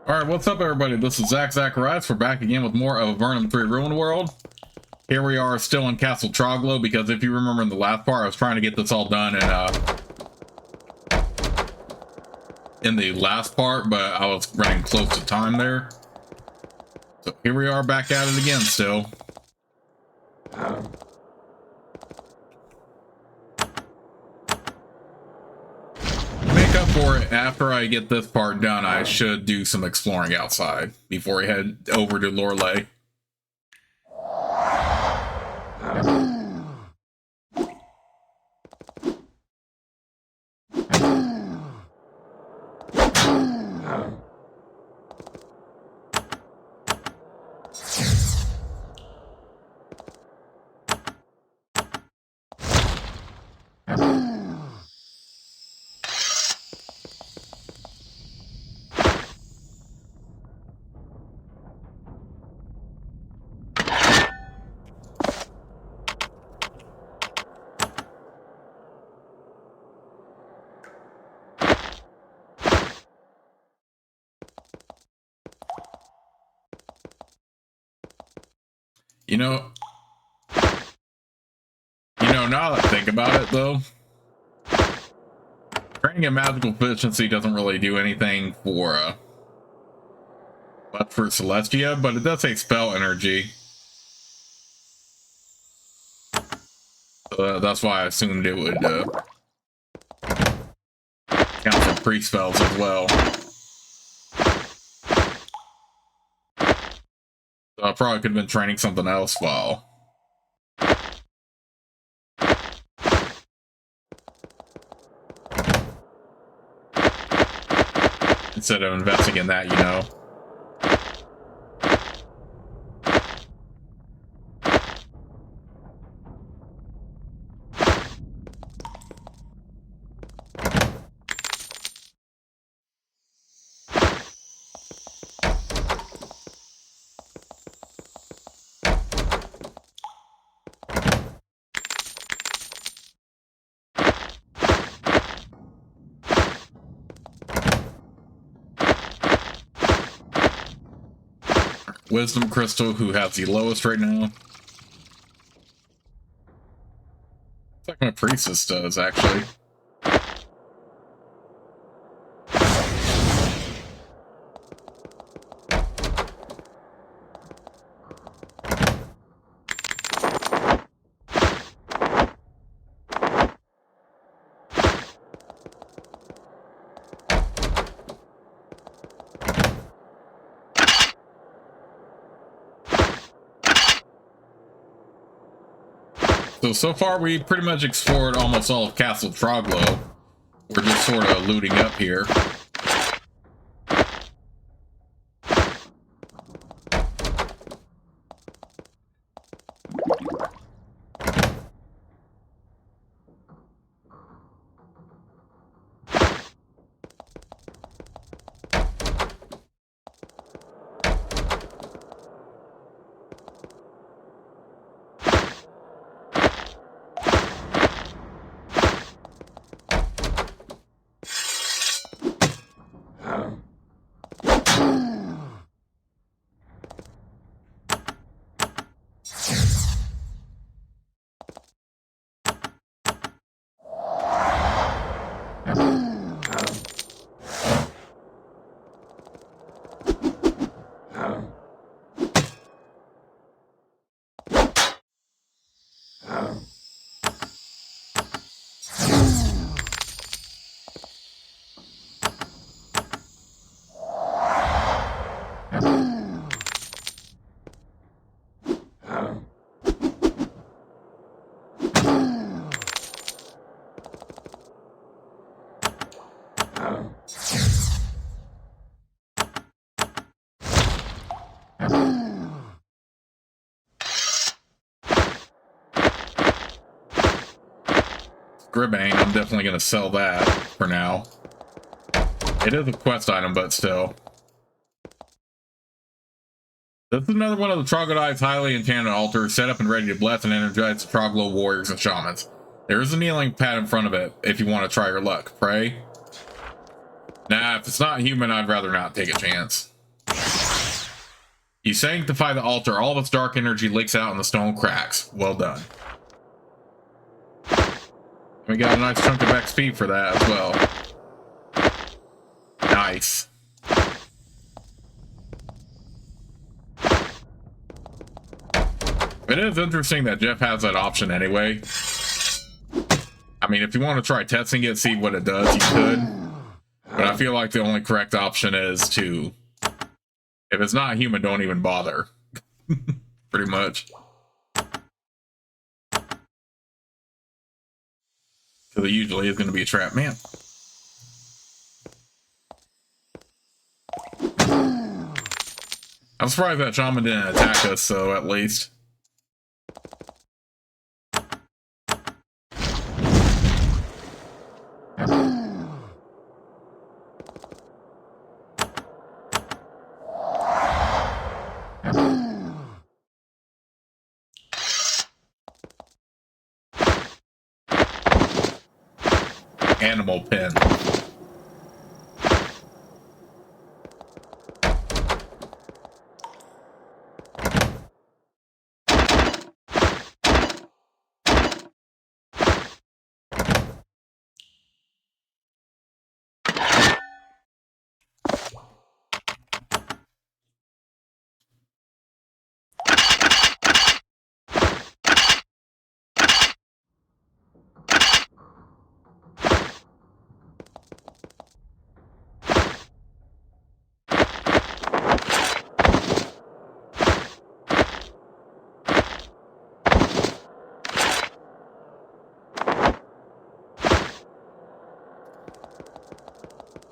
Alright, what's up everybody? This is Zacharias. We're back again with more of Avernum 3 Ruin World. Here we are still in Castle Troglo, because if you remember in the last part, I was trying to get this all done in the last part, but I was running close to time there. So here we are back at it again still. Make up for it, after I get this part done, I should do some exploring outside before I head over to Lorelei. You know, now that I think about it, though, training in magical efficiency doesn't really do anything for, much for Celestia, but it does say spell energy. So that's why I assumed it would, count for pre-spells as well. So I probably could have been training something else while... instead of investing in that, you know. Wisdom Crystal, who has the lowest right now. It's like my Priestess does, actually. So far we pretty much explored almost all of Castle Troglo. We're just sort of looting up here. Gribbane, I'm definitely going to sell that for now. It is a quest item, but still. This is another one of the Troglodyte's highly enchanted altars, set up and ready to bless and energize the Troglo warriors and shamans. There is a kneeling pad in front of it if you want to try your luck. Pray. Nah, if it's not human, I'd rather not take a chance. You sanctify the altar. All of its dark energy leaks out and the stone cracks. Well done. We got a nice chunk of XP for that as well. Nice. It is interesting that Jeff has that option anyway. I mean, if you want to try testing it, see what it does, you could. But I feel like the only correct option is to... If it's not human, don't even bother. Pretty much. Because it usually is going to be a trap. Man. I'm surprised that shaman didn't attack us, so at least. Animal pen.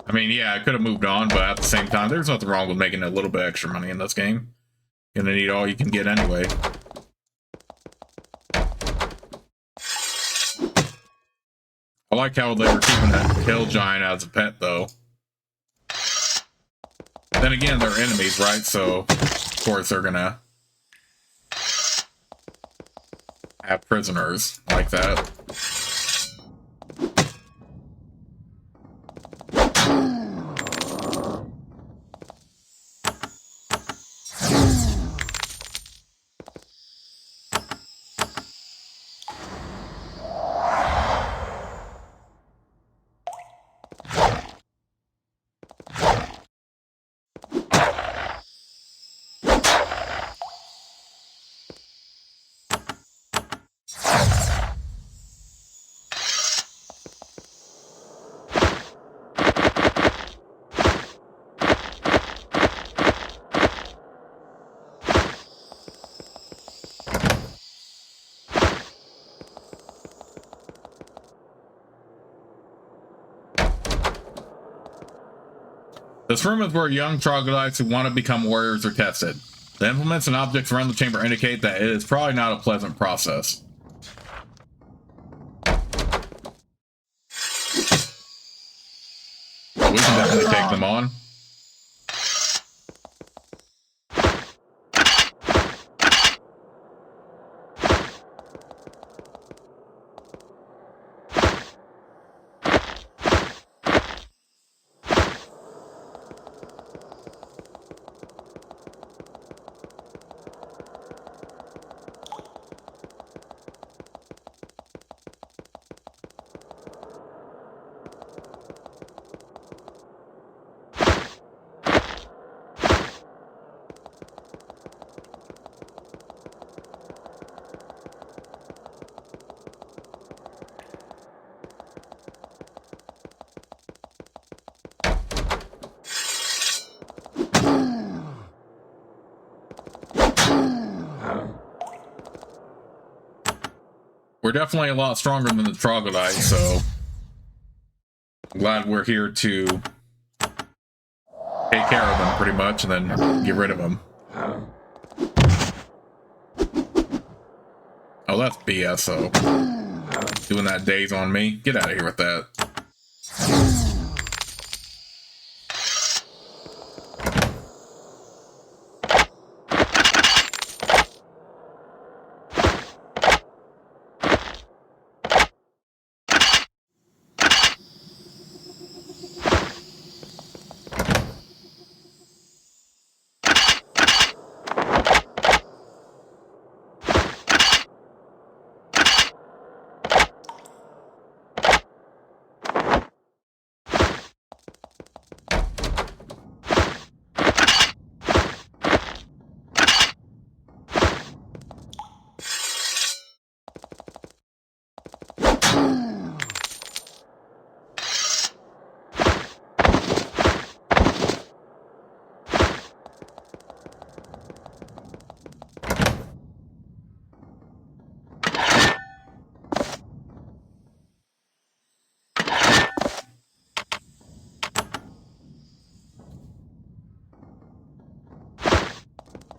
I mean, yeah, I could have moved on, but at the same time, there's nothing wrong with making a little bit extra money in this game. You're gonna need all you can get anyway. I like how they were keeping that hill giant as a pet, though. Then again, they're enemies, right? So, of course, they're gonna have prisoners like that. This room is where young troglodytes who want to become warriors are tested. The implements and objects around the chamber indicate that it is probably not a pleasant process. But we can definitely take them on. We're definitely a lot stronger than the troglodytes, so I'm glad we're here to take care of them pretty much and then get rid of them. Oh, that's BS, so doing that daze on me. Get out of here with that.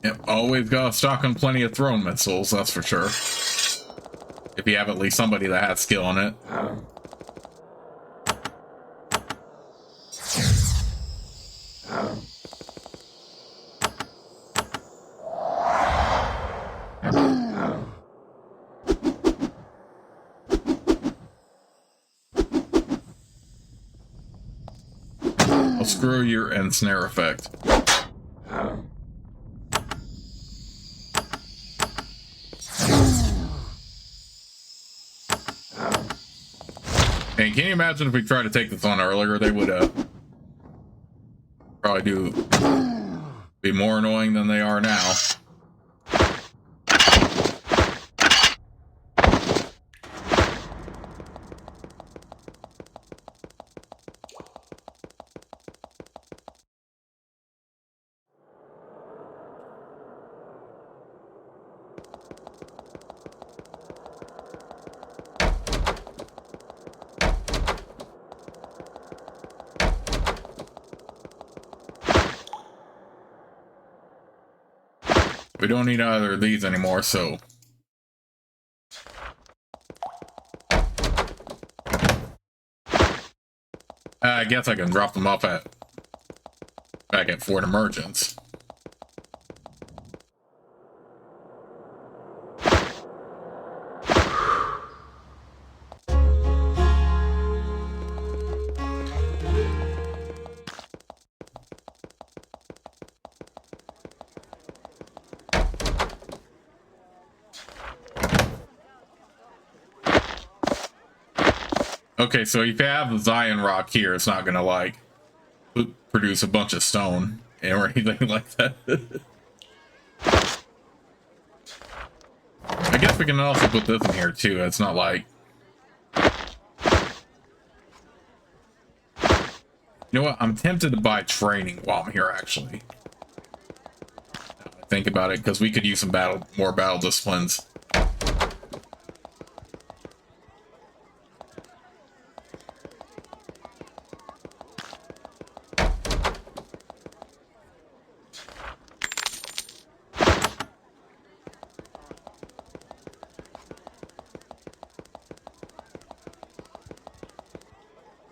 Yep, always got stock on plenty of thrown missiles, that's for sure. If you have at least somebody that has skill in it. Well, screw your ensnare effect. And can you imagine if we tried to take this on earlier, they would probably be more annoying than they are now. We don't need either of these anymore, so... I guess I can drop them off back at Fort Emergence. Okay, so if you have the Zion rock here, it's not gonna like produce a bunch of stone or anything like that. I guess we can also put this in here too. It's not like, you know what? I'm tempted to buy training while I'm here. Actually, think about it, because we could use some more battle disciplines.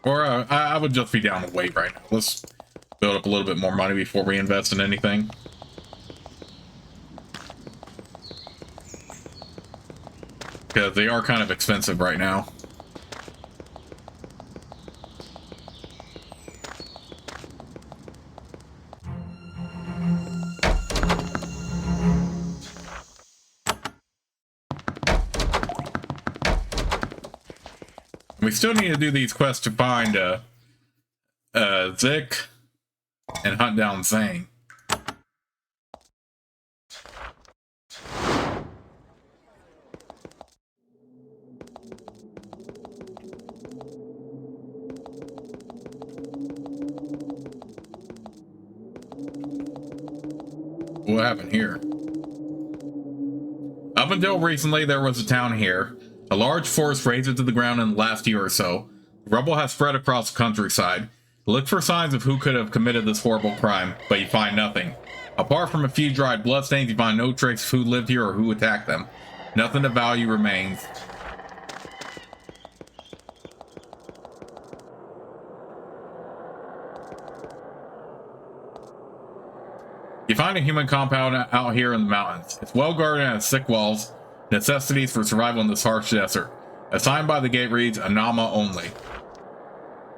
Or I would just be down to wait right now. Let's build up a little bit more money before we invest in anything. Because they are kind of expensive right now. We still need to do these quests to find Zik and hunt down Zane. What happened here? Up until recently, there was a town here. A large forest razed it to the ground in the last year or so. Rubble has spread across the countryside. Look for signs of who could have committed this horrible crime, but you find nothing. Apart from a few dried bloodstains, you find no trace of who lived here or who attacked them. Nothing of value remains. You find a human compound out here in the mountains. It's well guarded and has thick walls. Necessities for survival in this harsh desert. A sign by the gate reads, Anama only.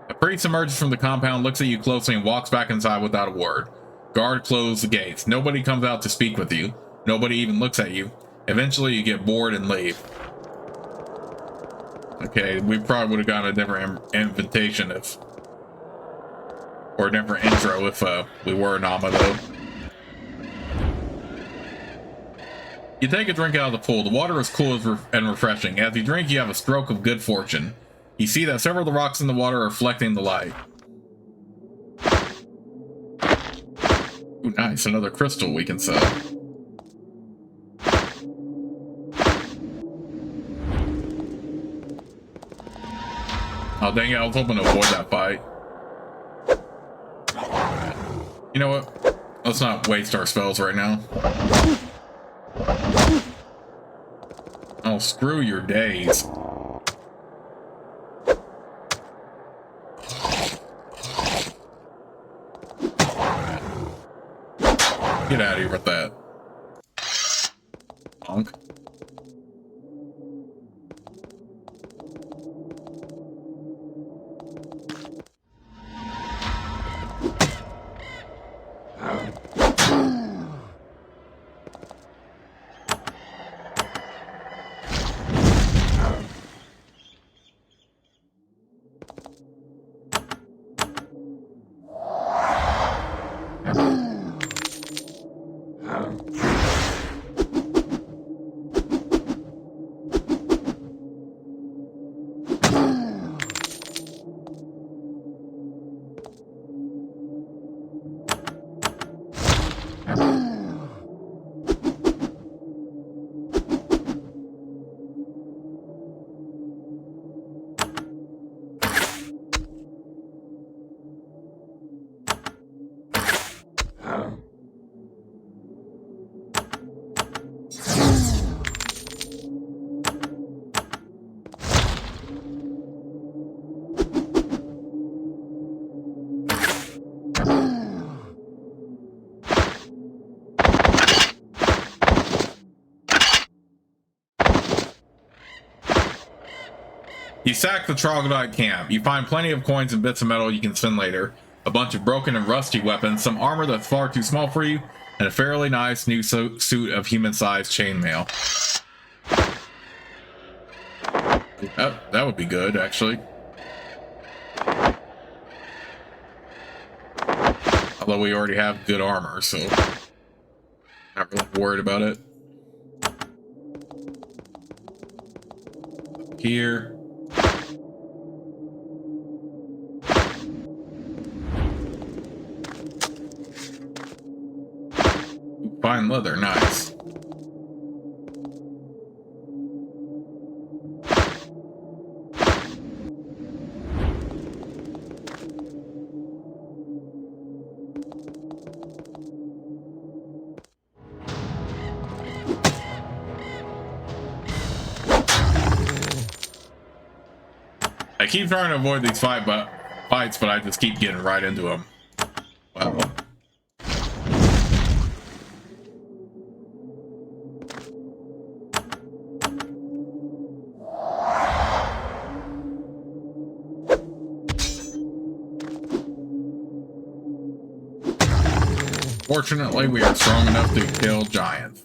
A priest emerges from the compound, looks at you closely, and walks back inside without a word. Guard close the gates. Nobody comes out to speak with you. Nobody even looks at you. Eventually, you get bored and leave. Okay, we probably would have gotten a different invitation if... or a different intro if we were Anama, though. You take a drink out of the pool. The water is cool and refreshing. As you drink, you have a stroke of good fortune. You see that several of the rocks in the water are reflecting the light. Ooh, nice. Another crystal we can sell. Oh, dang it. I was hoping to avoid that fight. You know what? Let's not waste our spells right now. Oh, screw your days. Get out of here with that. Punk. You sack the troglodyte camp. You find plenty of coins and bits of metal you can spend later, a bunch of broken and rusty weapons, some armor that's far too small for you, and a fairly nice new suit of human-sized chainmail. That would be good, actually. Although we already have good armor, so not really worried about it. Here. Fine leather, nice. I keep trying to avoid these fights, but I just keep getting right into them. Wow. Fortunately, we are strong enough to kill giants.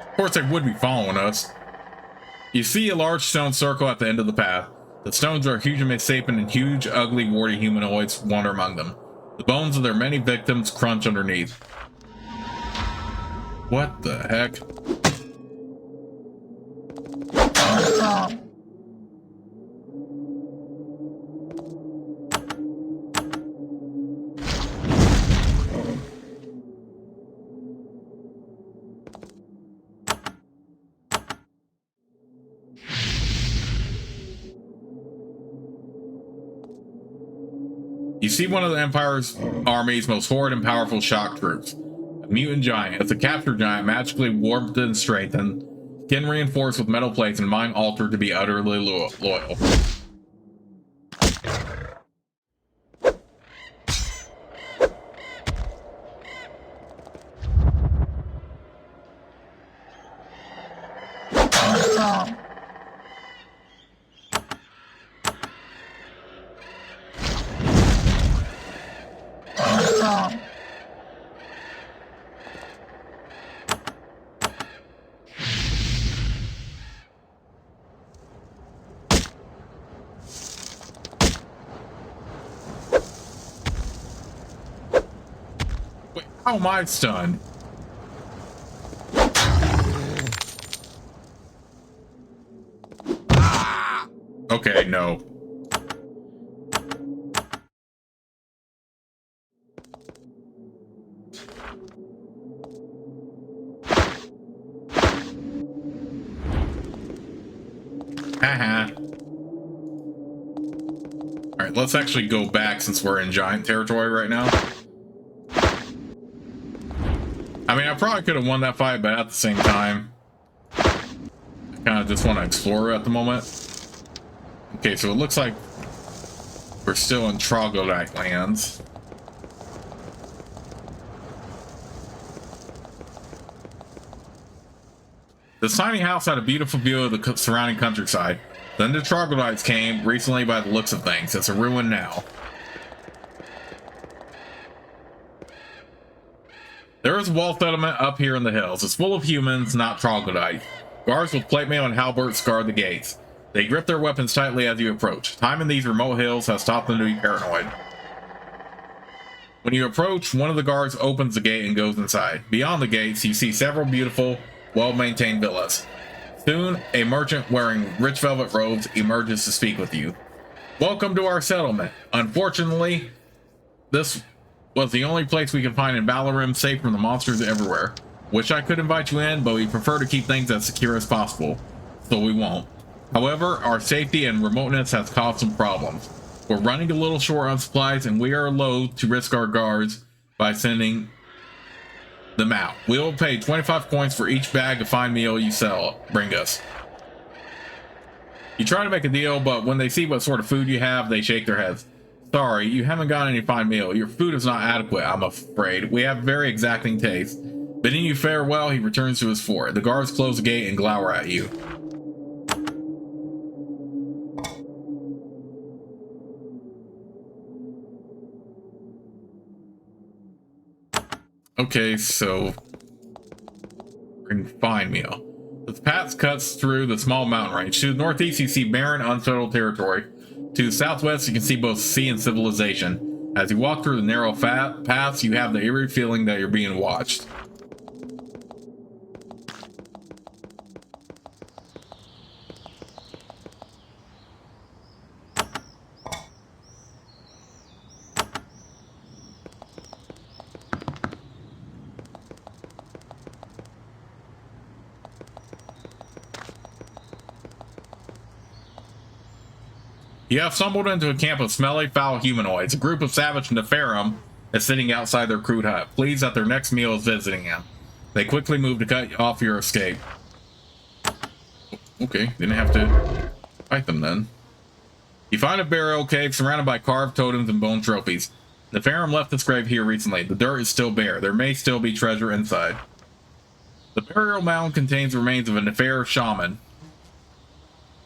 Of course, they would be following us. You see a large stone circle at the end of the path. The stones are huge and misshapen, and huge, ugly, warty humanoids wander among them. The bones of their many victims crunch underneath. What the heck? You see one of the Empire's army's most horrid and powerful shock troops. A mutant giant. It's a captured giant, magically warped and strengthened, skin reinforced with metal plates and mind altered to be utterly loyal. Wait, how am I stunned? Okay, no. Haha. Alright, let's actually go back since we're in giant territory right now. I mean, I probably could have won that fight, but at the same time, I kind of just want to explore at the moment. Okay, so it looks like we're still in Troglodyte lands. This tiny house had a beautiful view of the surrounding countryside. Then the Troglodytes came recently by the looks of things. It's a ruin now. There is a wall settlement up here in the hills. It's full of humans, not troglodytes. Guards with plate mail and halberds guard the gates. They grip their weapons tightly as you approach. Time in these remote hills has taught them to be paranoid. When you approach, one of the guards opens the gate and goes inside. Beyond the gates, you see several beautiful, well-maintained villas. Soon, a merchant wearing rich velvet robes emerges to speak with you. Welcome to our settlement. Unfortunately, this was the only place we can find in Avernum safe from the monsters everywhere. Wish I could invite you in, but we prefer to keep things as secure as possible, so we won't. However, our safety and remoteness has caused some problems. We're running a little short on supplies, and we are loath to risk our guards by sending them out. We will pay 25 coins for each bag of fine meal you bring us. You try to make a deal, but when they see what sort of food you have, they shake their heads. Sorry, you haven't got any fine meal. Your food is not adequate, I'm afraid. We have very exacting taste. Bidding you farewell, he returns to his fort. The guards close the gate and glower at you. Okay, so bring fine meal. The path cuts through the small mountain range. To the northeast, you see barren, unsettled territory. To the southwest, you can see both sea and civilization. As you walk through the narrow paths, you have the eerie feeling that you're being watched. You have stumbled into a camp of smelly, foul humanoids. A group of savage Avernum is sitting outside their crude hut, pleased that their next meal is visiting them. They quickly move to cut off your escape. Okay, didn't have to fight them then. You find a burial cave surrounded by carved totems and bone trophies. The Avernum left this grave here recently. The dirt is still bare. There may still be treasure inside. The burial mound contains remains of a Nefer shaman.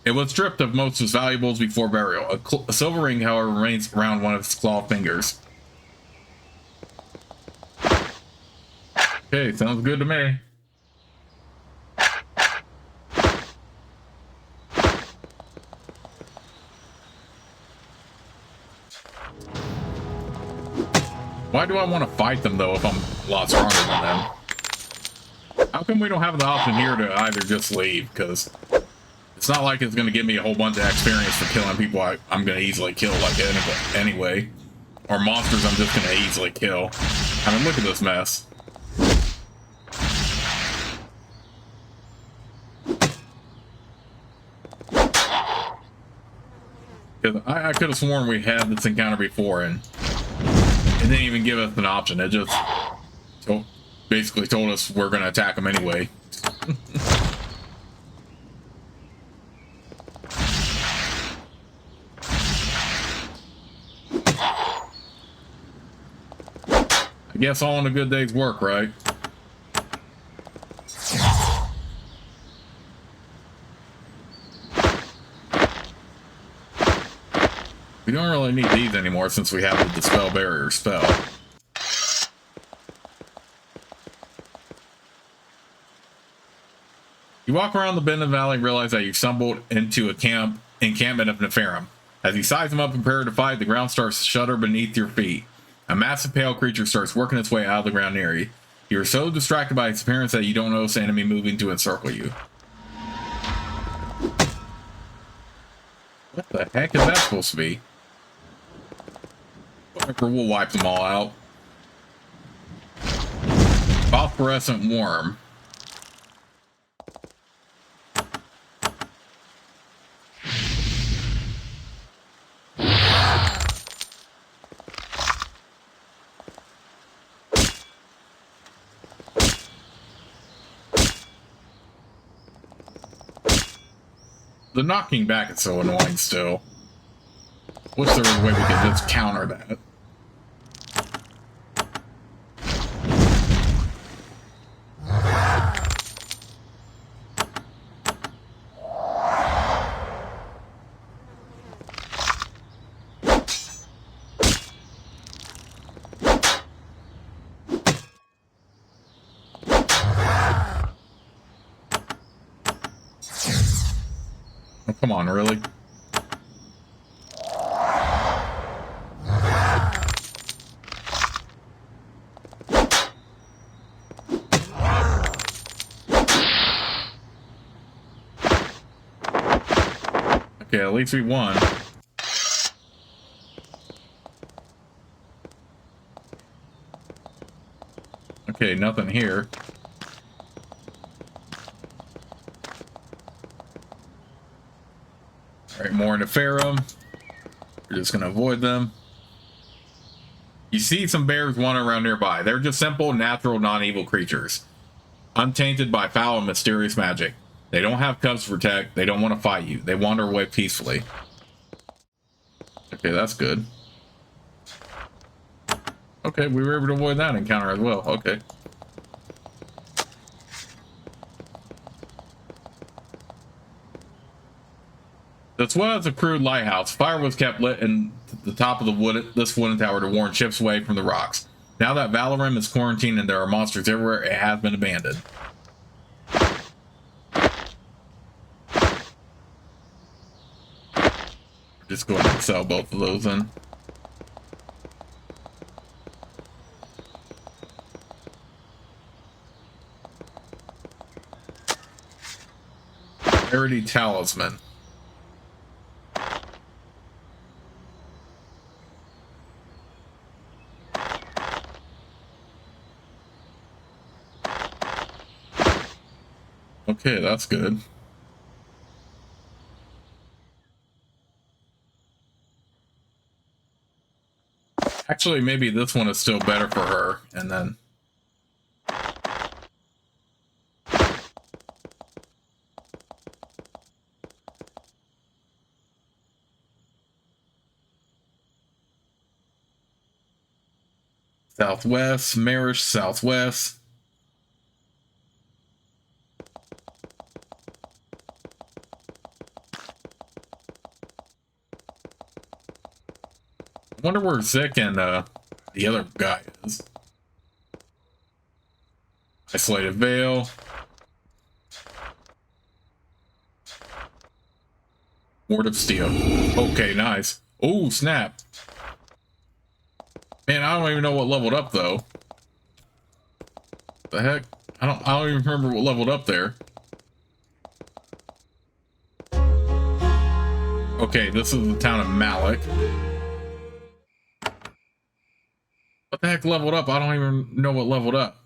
It was stripped of most of its valuables before burial. A silver ring, however, remains around one of its clawed fingers. Okay, sounds good to me. Why do I want to fight them, though, if I'm a lot stronger than them? How come we don't have the option here to either just leave? Because it's not like it's going to give me a whole bunch of experience for killing people I'm going to easily kill, like, anyway. Or monsters I'm just going to easily kill. I mean, look at this mess. Because I could have sworn we had this encounter before, and it didn't even give us an option. It just basically told us we're going to attack them anyway. I guess all in a good day's work, right? We don't really need these anymore since we have the Dispel Barrier spell. You walk around the bend in the valley and realize that you've stumbled into a encampment of Nepharim. As you size them up and prepare to fight, the ground starts to shudder beneath your feet. A massive pale creature starts working its way out of the ground near you. You are so distracted by its appearance that you don't notice the enemy moving to encircle you. What the heck is that supposed to be? Whatever, we'll wipe them all out. Phosphorescent worm. The knocking back is so annoying still. Wish there was a way we could just counter that. Oh, come on, really? Okay, at least we won. Okay, nothing here. Alright, more into Ferrum. We're just gonna avoid them. You see some bears wandering around nearby. They're just simple, natural, non-evil creatures. Untainted by foul and mysterious magic. They don't have cubs to protect. They don't want to fight you. They wander away peacefully. Okay, that's good. Okay, we were able to avoid that encounter as well. Okay. This was a crude lighthouse. Fire was kept lit in the top of this wooden tower to warn ships away from the rocks. Now that Avernum is quarantined and there are monsters everywhere, it has been abandoned. Just go ahead and sell both of those in. Rarity Talisman. Okay, that's good. Actually, maybe this one is still better for her, and then... Southwest, Marish, Southwest. I wonder where Zik and the other guy is. Isolated Veil. Ward of Steel. Okay, nice. Oh, snap. Man, I don't even know what leveled up though. The heck? I don't even remember what leveled up there. Okay, this is the town of Malik. What the heck leveled up? I don't even know what leveled up.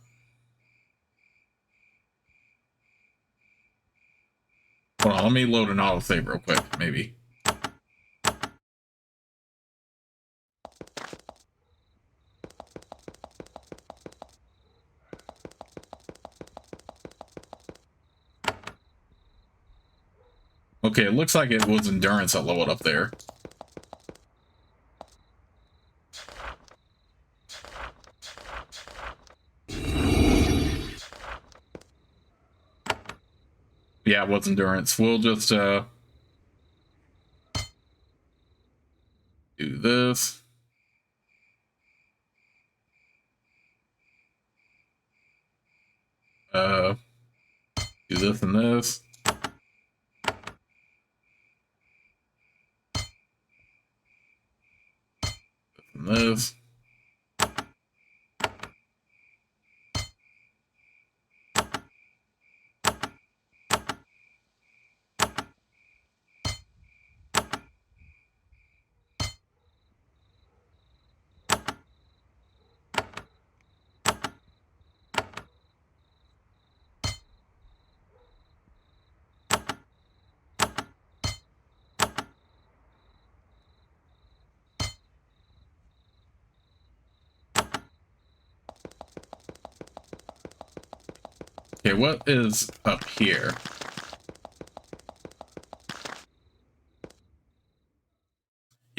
Hold on, let me load an autosave real quick, maybe. Okay, it looks like it was Endurance that leveled up there. Yeah, it was Endurance. We'll just do this. Do this and this. And this. Okay, what is up here?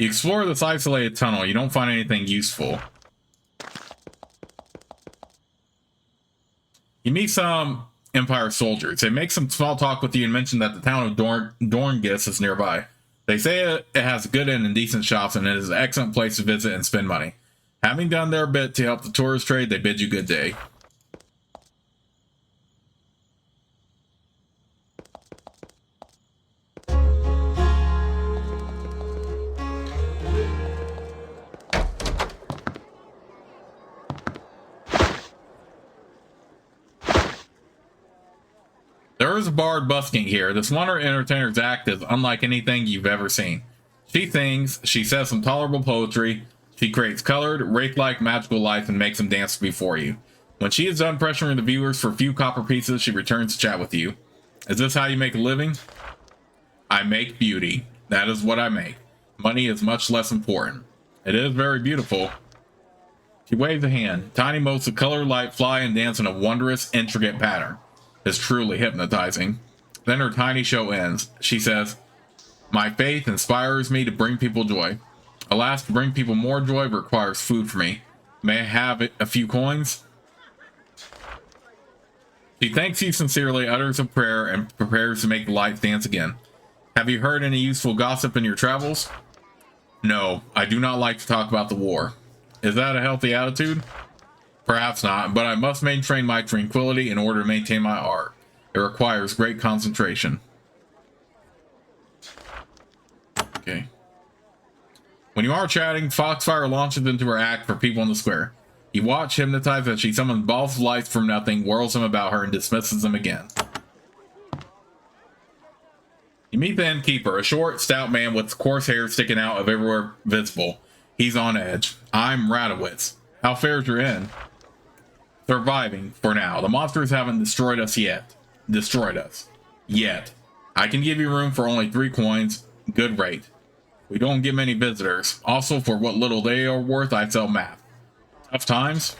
You explore this isolated tunnel. You don't find anything useful. You meet some Empire soldiers. They make some small talk with you and mention that the town of Dorngis is nearby. They say it has good inn and decent shops, and it is an excellent place to visit and spend money. Having done their bit to help the tourist trade, they bid you good day. There is a bard busking here. This one entertainer's act is unlike anything you've ever seen. She sings, she says some tolerable poetry, she creates colored, wraith-like magical life and makes them dance before you. When she is done pressuring the viewers for a few copper pieces, she returns to chat with you. Is this how you make a living? I make beauty. That is what I make. Money is much less important. It is very beautiful. She waves a hand. Tiny motes of colored light fly and dance in a wondrous, intricate pattern. Is truly hypnotizing. Then her tiny show ends. She says, my faith inspires me to bring people joy. Alas, to bring people more joy requires food for me. May I have a few coins? She thanks you sincerely, utters a prayer, and prepares to make the lights dance again. Have you heard any useful gossip in your travels? No, I do not like to talk about the war. Is that a healthy attitude? Perhaps not, but I must maintain my tranquility in order to maintain my art. It requires great concentration. Okay. When you are chatting, Foxfire launches into her act for people in the square. You watch, hypnotized as she summons balls of light from nothing, whirls them about her, and dismisses them again. You meet the innkeeper, a short, stout man with coarse hair sticking out of everywhere visible. He's on edge. I'm Radowitz. How fares your inn? Surviving, for now. The monsters haven't destroyed us yet. Yet. I can give you room for only 3 coins. Good rate. We don't get many visitors. Also, for what little they are worth, I sell math. Tough times?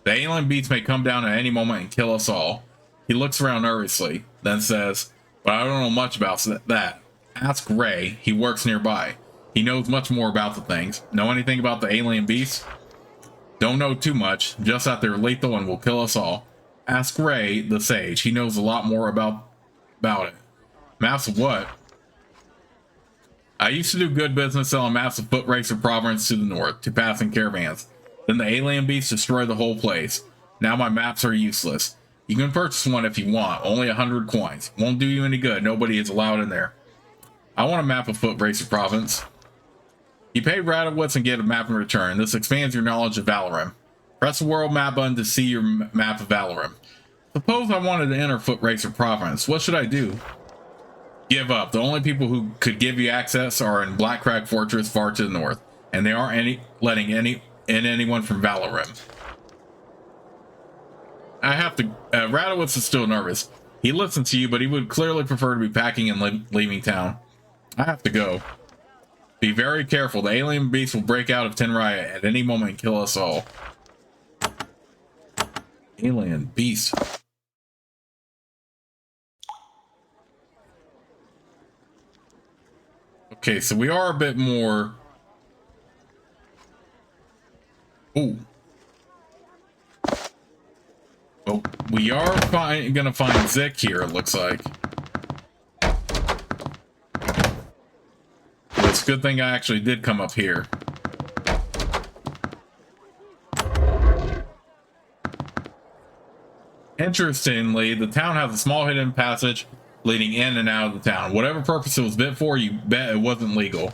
The alien beasts may come down at any moment and kill us all. He looks around nervously, then says, but I don't know much about that. Ask Ray. He works nearby. He knows much more about the things. Know anything about the alien beasts? Don't know too much, just that they're lethal and will kill us all. Ask Ray, the sage. He knows a lot more about it. Maps of what? I used to do good business selling maps of foot racer province to the north, to passing caravans. Then the alien beasts destroyed the whole place. Now my maps are useless. You can purchase one if you want, only 100 coins. Won't do you any good, nobody is allowed in there. I want a map of foot racer province. You pay Radowitz and get a map in return. This expands your knowledge of Avernum. Press the world map button to see your map of Avernum. Suppose I wanted to enter Foot Racer Province. What should I do? Give up. The only people who could give you access are in Black Crag Fortress far to the north, and they aren't letting anyone from Avernum. I have to. Radowitz is still nervous. He listens to you, but he would clearly prefer to be packing and leaving town. I have to go. Be very careful. The alien beast will break out of Tenraya at any moment and kill us all. Alien beast. Okay, so we are a bit more... Ooh. Oh, we are gonna find Zik here, it looks like. It's a good thing I actually did come up here. Interestingly, the town has a small hidden passage leading in and out of the town. Whatever purpose it was built for, you bet it wasn't legal.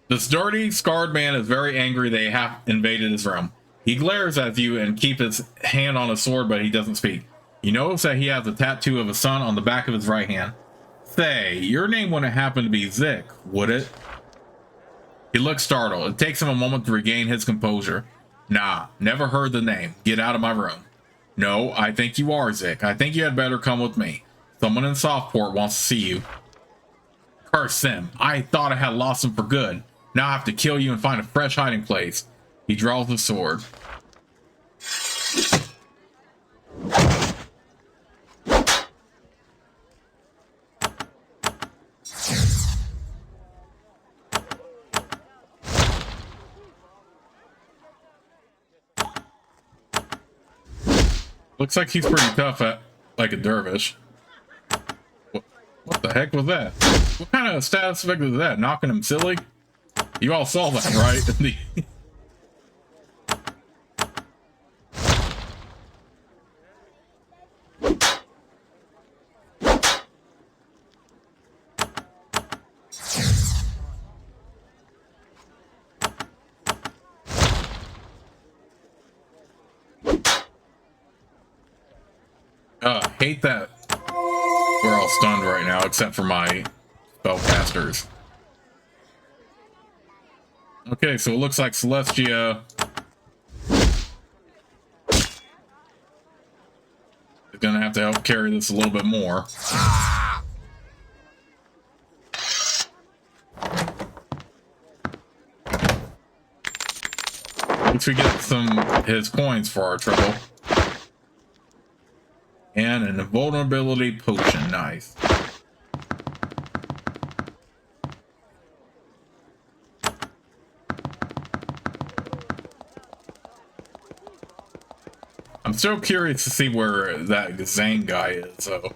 This dirty, scarred man is very angry they have invaded his realm. He glares at you and keeps his hand on his sword, but he doesn't speak. You notice that he has a tattoo of a sun on the back of his right hand. Say, your name wouldn't happen to be Zik, would it? He looks startled. It takes him a moment to regain his composure. Nah, never heard the name. Get out of my room. No, I think you are Zik. I think you had better come with me. Someone in Softport wants to see you. Curse him. I thought I had lost him for good. Now I have to kill you and find a fresh hiding place. He draws the sword. Looks like he's pretty tough at like a dervish. What the heck was that? What kind of status effect was that? Knocking him silly? You all saw that, right? Hate that we're all stunned right now, except for my spellcasters. Okay, so it looks like Celestia is gonna have to help carry this a little bit more. At least we get his coins for our trouble. And an invulnerability potion, nice. I'm so curious to see where that Zane guy is, so.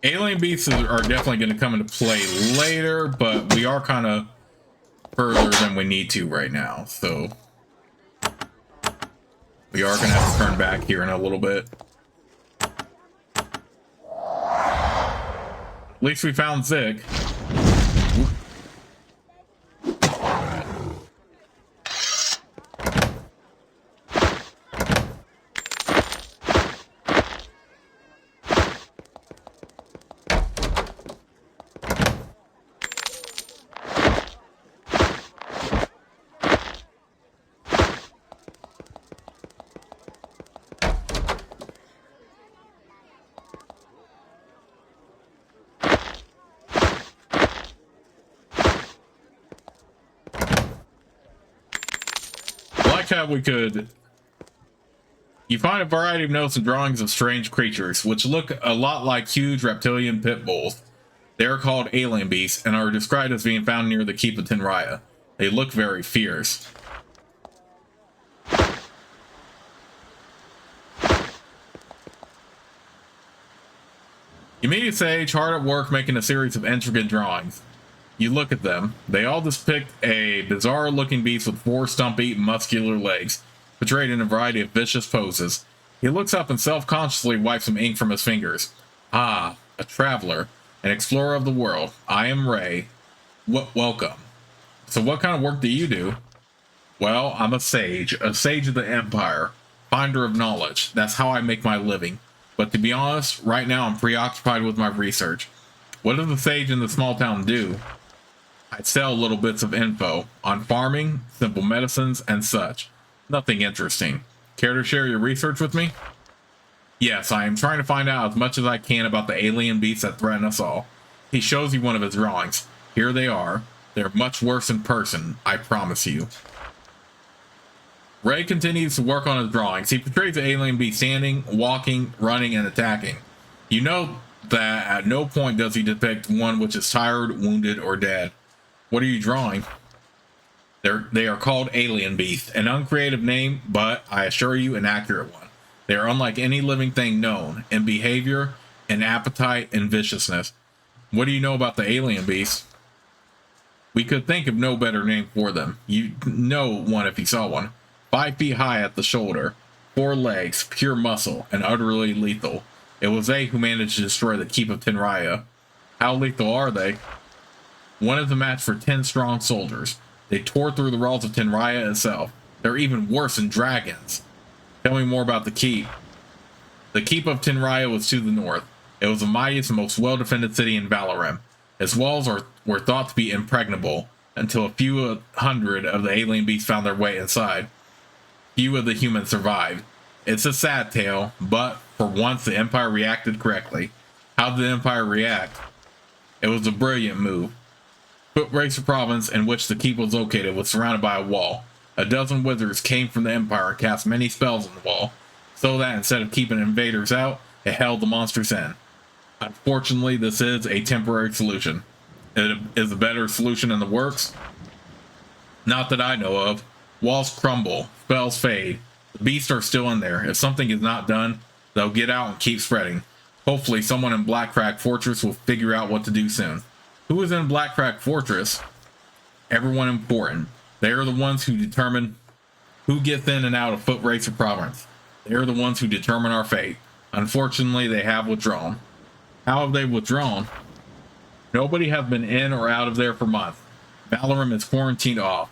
Alien beasts are definitely going to come into play later, but we are kind of further than we need to right now, so we are going to have to turn back here in a little bit. At least we found Zig. How we could you find a variety of notes and drawings of strange creatures which look a lot like huge reptilian pit bulls. They are called alien beasts and are described as being found near the keep of Tenraya. They look very fierce. You meet a sage hard at work making a series of intricate drawings. You look at them. They all depict a bizarre-looking beast with 4 stumpy, muscular legs, portrayed in a variety of vicious poses. He looks up and self-consciously wipes some ink from his fingers. Ah, a traveler, an explorer of the world. I am Ray. Welcome. So what kind of work do you do? Well, I'm a sage of the Empire, finder of knowledge. That's how I make my living. But to be honest, right now I'm preoccupied with my research. What does the sage in the small town do? I sell little bits of info on farming, simple medicines, and such. Nothing interesting. Care to share your research with me? Yes, I am trying to find out as much as I can about the alien beasts that threaten us all. He shows you one of his drawings. Here they are. They're much worse in person, I promise you. Ray continues to work on his drawings. He portrays the alien beast standing, walking, running, and attacking. You know that at no point does he depict one which is tired, wounded, or dead. What are you drawing? They are called alien beasts, an uncreative name, but I assure you an accurate one. They are unlike any living thing known in behavior, in appetite, and viciousness. What do you know about the alien beasts? We could think of no better name for them. You know one if you saw one. 5 feet high at the shoulder, 4 legs, pure muscle, and utterly lethal. It was they who managed to destroy the keep of Tenraya. How lethal are they? One is a match for 10 strong soldiers. They tore through the walls of Tenraya itself. They're even worse than dragons. Tell me more about the keep. The keep of Tenraya was to the north. It was the mightiest and most well-defended city in Avernum. Its walls were thought to be impregnable until a few hundred of the alien beasts found their way inside. Few of the humans survived. It's a sad tale, but for once the Empire reacted correctly. How did the Empire react? It was a brilliant move. Footracer province in which the keep was located was surrounded by a wall. A dozen wizards came from the Empire and cast many spells on the wall, so that instead of keeping invaders out, it held the monsters in. Unfortunately, this is a temporary solution. It is a better solution in the works. Not that I know of. Walls crumble, spells fade. The beasts are still in there. If something is not done, they'll get out and keep spreading. Hopefully, someone in Blackcrack Fortress will figure out what to do soon. Who is in Blackcrack Fortress? Everyone important. They are the ones who determine who gets in and out of Foot Racer Province. They are the ones who determine our fate. Unfortunately, they have withdrawn. How have they withdrawn? Nobody has been in or out of there for months. Avernum is quarantined off.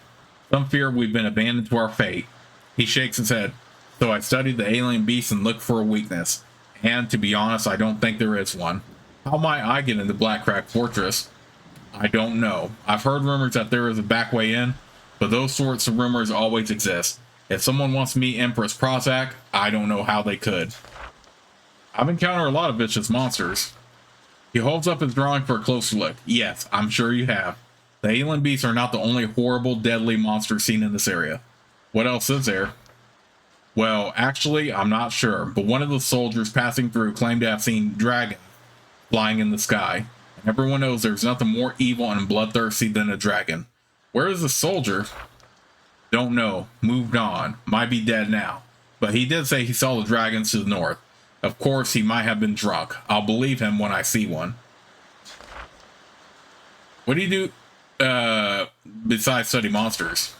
Some fear we've been abandoned to our fate. He shakes his head. So I studied the alien beast and looked for a weakness. And to be honest, I don't think there is one. How might I get into Blackcrack Fortress? I don't know. I've heard rumors that there is a back way in, but those sorts of rumors always exist. If someone wants to meet Empress Prozac, I don't know how they could. I've encountered a lot of vicious monsters. He holds up his drawing for a closer look. Yes, I'm sure you have. The alien beasts are not the only horrible, deadly monsters seen in this area. What else is there? Well, actually, I'm not sure, but one of the soldiers passing through claimed to have seen dragons flying in the sky. And everyone knows there's nothing more evil and bloodthirsty than a dragon. Where is the soldier? Don't know. Moved on. Might be dead now. But he did say he saw the dragons to the north. Of course, he might have been drunk. I'll believe him when I see one. What do you do besides study monsters?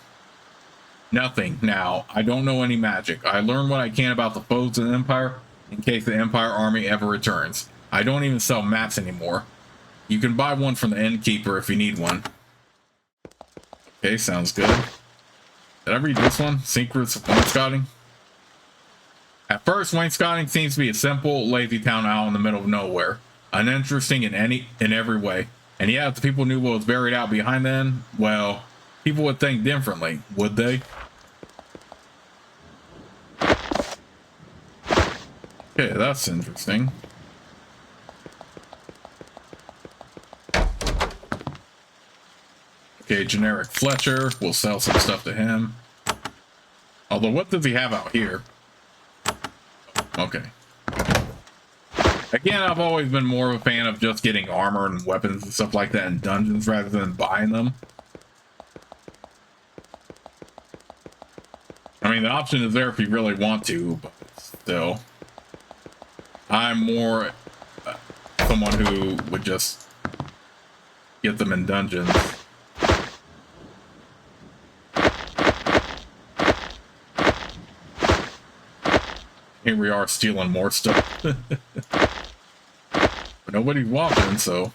Nothing. Now, I don't know any magic. I learn what I can about the foes of the Empire in case the Empire army ever returns. I don't even sell maps anymore. You can buy one from the innkeeper if you need one. Okay, sounds good. Did I read this one? Secrets of Wainscoting? At first, wainscoting seems to be a simple, lazy town out in the middle of nowhere, uninteresting in every way. And yeah, if the people knew what was buried out behind them, well, people would think differently, would they? Okay, that's interesting. Okay, generic Fletcher. We'll sell some stuff to him. Although, what does he have out here? Okay. Again, I've always been more of a fan of just getting armor and weapons and stuff like that in dungeons rather than buying them. I mean, the option is there if you really want to, but still. I'm more someone who would just get them in dungeons. Here we are stealing more stuff. But nobody's watching, so.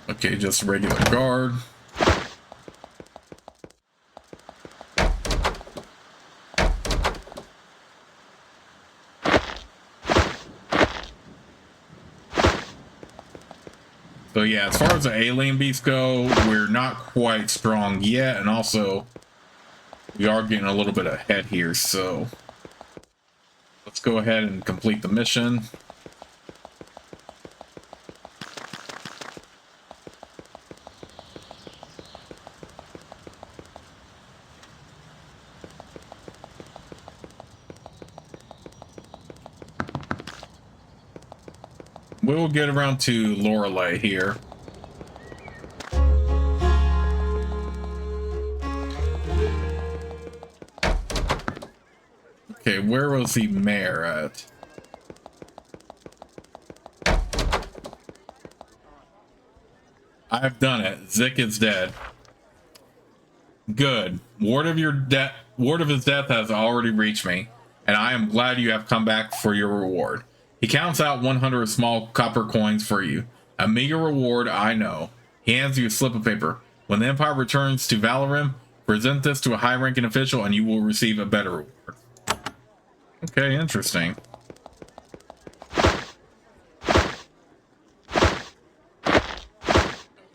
Okay, just regular guard. So yeah, as far as the alien beasts go, we're not quite strong yet, and also we are getting a little bit ahead here, so let's go ahead and complete the mission. We'll get around to Lorelei here. Okay, where was the mayor at? I've done it. Zik is dead. Good. Word of his death has already reached me, and I am glad you have come back for your reward. He counts out 100 small copper coins for you. A meager reward, I know. He hands you a slip of paper. When the Empire returns to Avernum, present this to a high-ranking official and you will receive a better reward. Okay, interesting.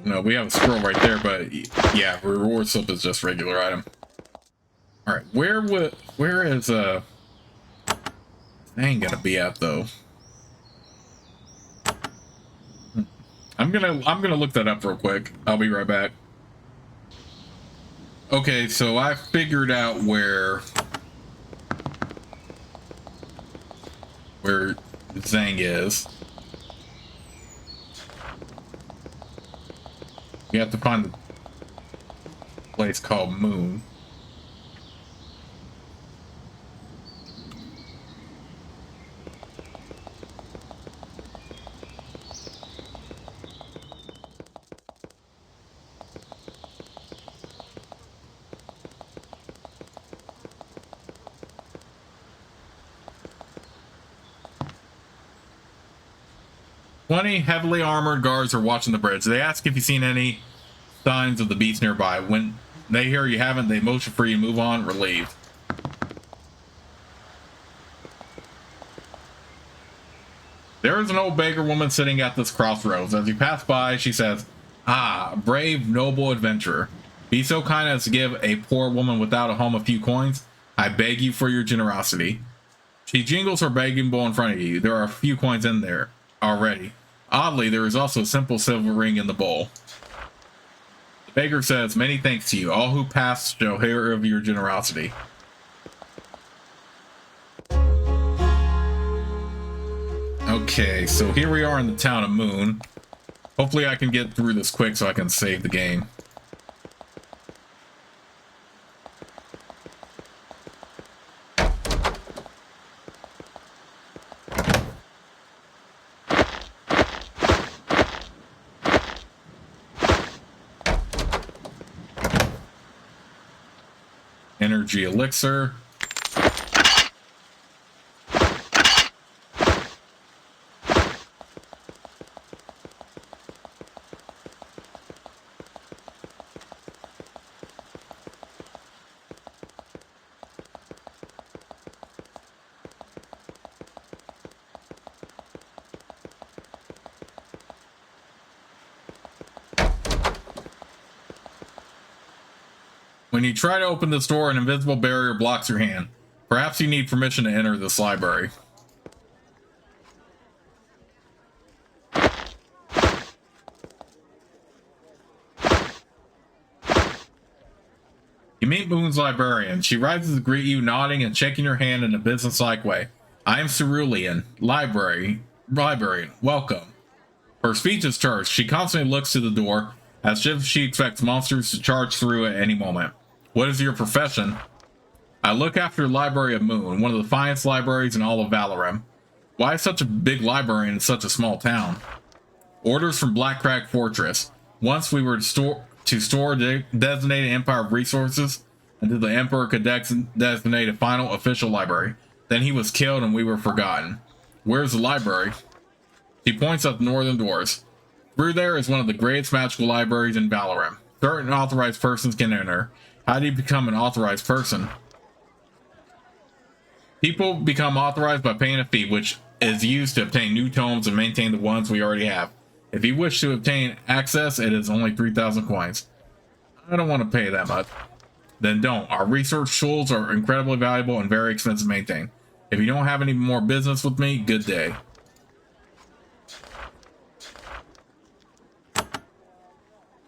No, we have a scroll right there, but yeah, reward slip is just regular item. Alright, where would... Where is Zhang gonna be at though? I'm gonna look that up real quick. I'll be right back. Okay, so I figured out where Zhang is. We have to find a place called Moon. "20 heavily armored guards are watching the bridge. They ask if you've seen any signs of the beast nearby. When they hear you haven't, they motion for you to move on, relieved." "There is an old beggar woman sitting at this crossroads. As you pass by, she says, 'Ah, brave, noble adventurer. Be so kind as to give a poor woman without a home a few coins. I beg you for your generosity.' She jingles her begging bowl in front of you. There are a few coins in there already. Oddly, there is also a simple silver ring in the bowl. The beggar says, 'Many thanks to you. All who pass shall hear of your generosity.'" Okay, so here we are in the town of Moon. Hopefully I can get through this quick so I can save the game. Energy elixir. When you try to open this door, an invisible barrier blocks your hand. Perhaps you need permission to enter this library. You meet Moon's librarian. She rises to greet you, nodding and shaking your hand in a businesslike way. "I am Cerulean, librarian. Welcome." Her speech is terse. She constantly looks to the door, as if she expects monsters to charge through at any moment. "What is your profession?" "I look after the Library of Moon, one of the finest libraries in all of Avernum." "Why such a big library in such a small town?" "Orders from Blackcrack Fortress. Once we were to store designated Empire resources until the Emperor could designate a final official library. Then he was killed and we were forgotten." "Where's the library?" She points at the northern doors. "Through there is one of the greatest magical libraries in Avernum. Certain authorized persons can enter." "How do you become an authorized person?" "People become authorized by paying a fee, which is used to obtain new tomes and maintain the ones we already have. If you wish to obtain access, it is only 3,000 coins." "I don't want to pay that much." "Then don't. Our research tools are incredibly valuable and very expensive to maintain. If you don't have any more business with me, good day."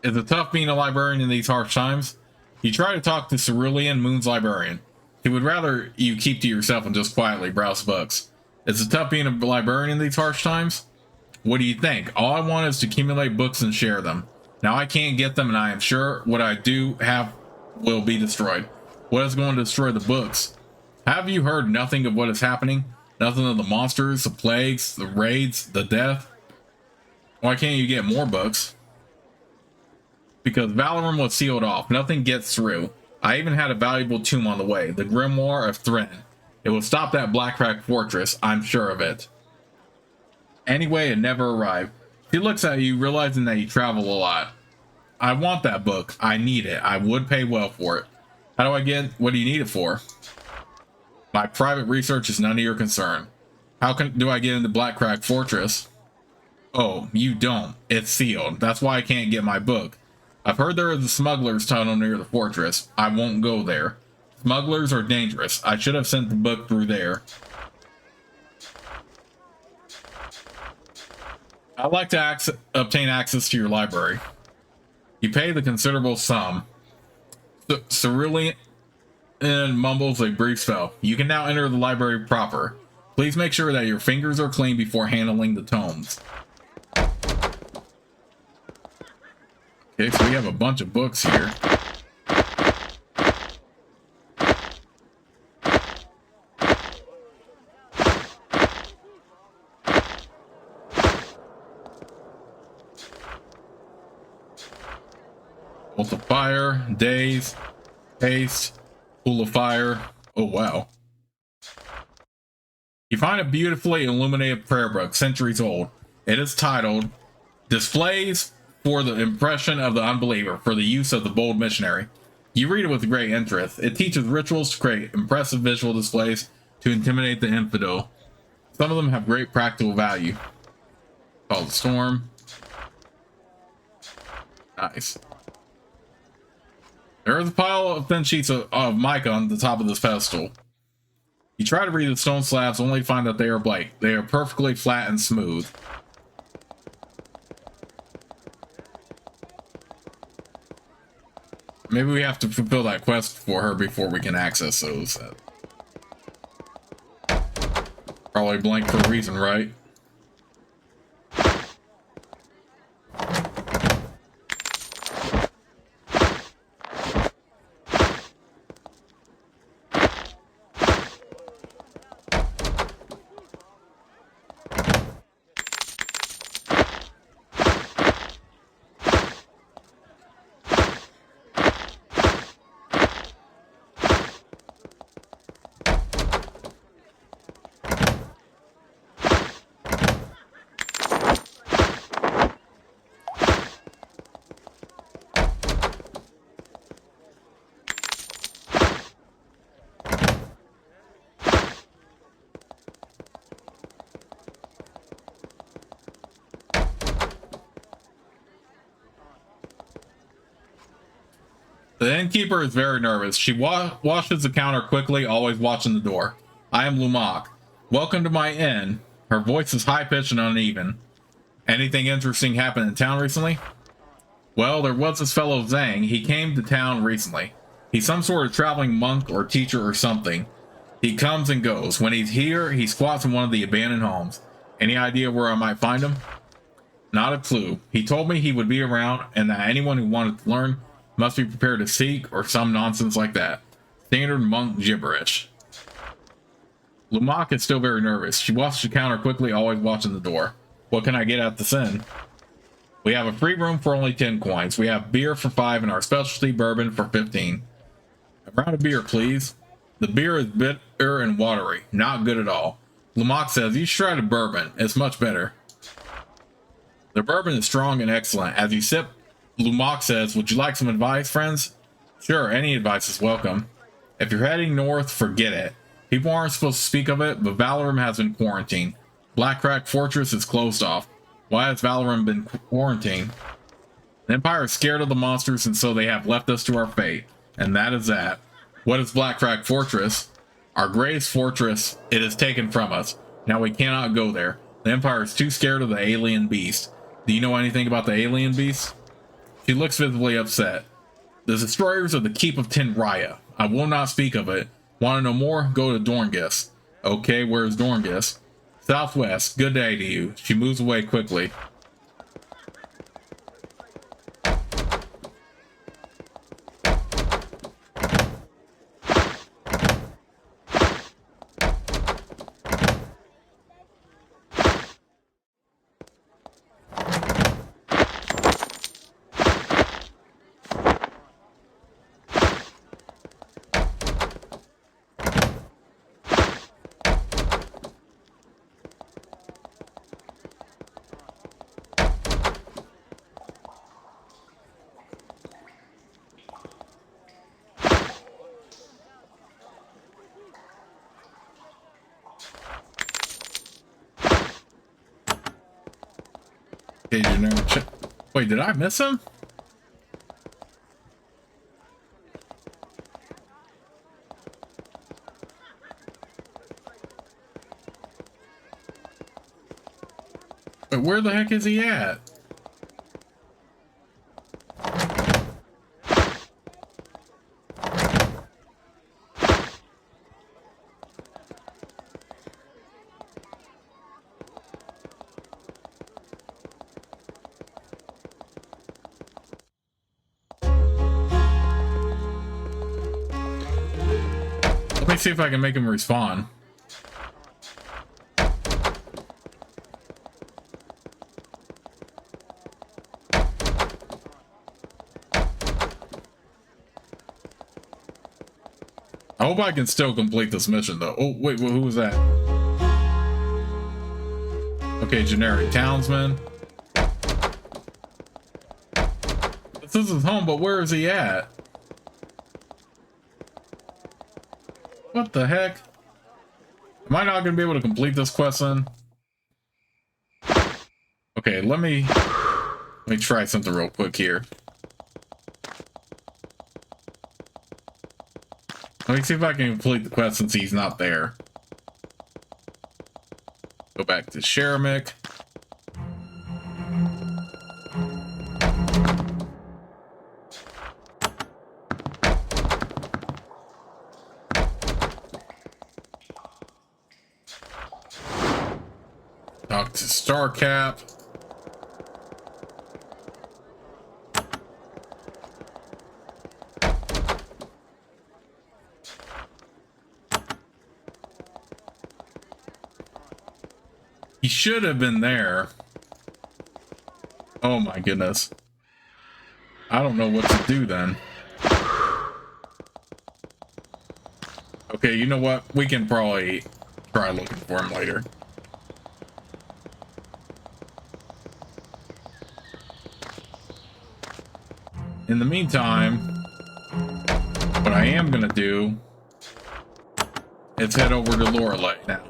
"Is it tough being a librarian in these harsh times?" You try to talk to Cerulean, Moon's librarian. He would rather you keep to yourself and just quietly browse books. "Is it tough being a librarian in these harsh times?" "What do you think? All I want is to accumulate books and share them. Now I can't get them, and I am sure what I do have will be destroyed." "What is going to destroy the books?" "Have you heard nothing of what is happening? Nothing of the monsters, the plagues, the raids, the death?" "Why can't you get more books?" "Because Avernum was sealed off. Nothing gets through. I even had a valuable tomb on the way, the Grimoire of Thrin. It was stopped at Blackcrack Fortress, I'm sure of it. Anyway, it never arrived." She looks at you, realizing that you travel a lot. "I want that book. I need it. I would pay well for it." "How do I get? What do you need it for?" "My private research is none of your concern." "How do I get into Blackcrack Fortress?" "Oh, you don't. It's sealed. That's why I can't get my book. I've heard there is a smuggler's tunnel near the fortress. I won't go there. Smugglers are dangerous. I should have sent the book through there. I'd like to obtain access to your library. You pay the considerable sum. Cerulean mumbles a brief spell. You can now enter the library proper. Please make sure that your fingers are clean before handling the tomes. Okay, so we have a bunch of books here. Bolt of Fire, Daze, Haste, Pool of Fire. Oh, wow. You find a beautifully illuminated prayer book, centuries old. It is titled, Displays for the Impression of the Unbeliever, for the Use of the Bold Missionary. You read it with great interest. It teaches rituals to create impressive visual displays to intimidate the infidel. Some of them have great practical value. Call the Storm. Nice. There is a pile of thin sheets of mica on the top of this pedestal. You try to read the stone slabs, only to find that they are blank. They are perfectly flat and smooth. Maybe we have to fulfill that quest for her before we can access those. Probably blank for a reason, right? The innkeeper is very nervous. She washes the counter quickly, always watching the door. I am Lumak. Welcome to my inn. Her voice is high-pitched and uneven. Anything interesting happened in town recently? Well, there was this fellow Zhang. He came to town recently. He's some sort of traveling monk or teacher or something. He comes and goes. When he's here, he squats in one of the abandoned homes. Any idea where I might find him? Not a clue. He told me he would be around and that anyone who wanted to learn must be prepared to seek or some nonsense like that. Standard monk gibberish. Lumak is still very nervous. She washes the counter quickly, always watching the door. What can I get at this inn? We have a free room for only 10 coins. We have beer for 5 and our specialty bourbon for 15. A round of beer, please. The beer is bitter and watery. Not good at all. Lumak says, you should try the bourbon. It's much better. The bourbon is strong and excellent. As you sip, Lumak says, would you like some advice, friends? Sure, any advice is welcome. If you're heading north, forget it. People aren't supposed to speak of it, but Avernum has been quarantined. Blackcrack Fortress is closed off. Why has Avernum been quarantined? The Empire is scared of the monsters, and so they have left us to our fate. And that is that. What is Blackcrack Fortress? Our greatest fortress. It is taken from us. Now we cannot go there. The Empire is too scared of the alien beast. Do you know anything about the alien beast? She looks visibly upset. The destroyers of the Keep of Tenraya. I will not speak of it. Want to know more? Go to Dorngis. Okay, where's Dorngis? Southwest. Good day to you. She moves away quickly. Wait, did I miss him? But where the heck is he at? Let me see if I can make him respawn. I hope I can still complete this mission though. Oh, wait, who was that? Okay, generic townsman. This is his home, but where is he at? What the heck? Am I not gonna be able to complete this quest then? Okay, let me try something real quick here. Let me see if I can complete the quest since he's not there. Go back to Sheremick. Talk to Starcap. He should have been there. Oh my goodness. I don't know what to do then. Okay, you know what? We can probably try looking for him later. In the meantime, what I am gonna do is head over to Lorelei now.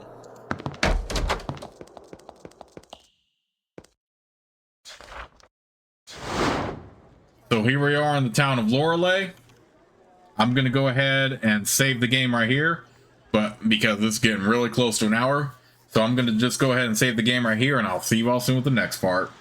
So here we are in the town of Lorelei. I'm gonna go ahead and save the game right here, but because it's getting really close to an hour, so I'm gonna just go ahead and save the game right here, and I'll see you all soon with the next part.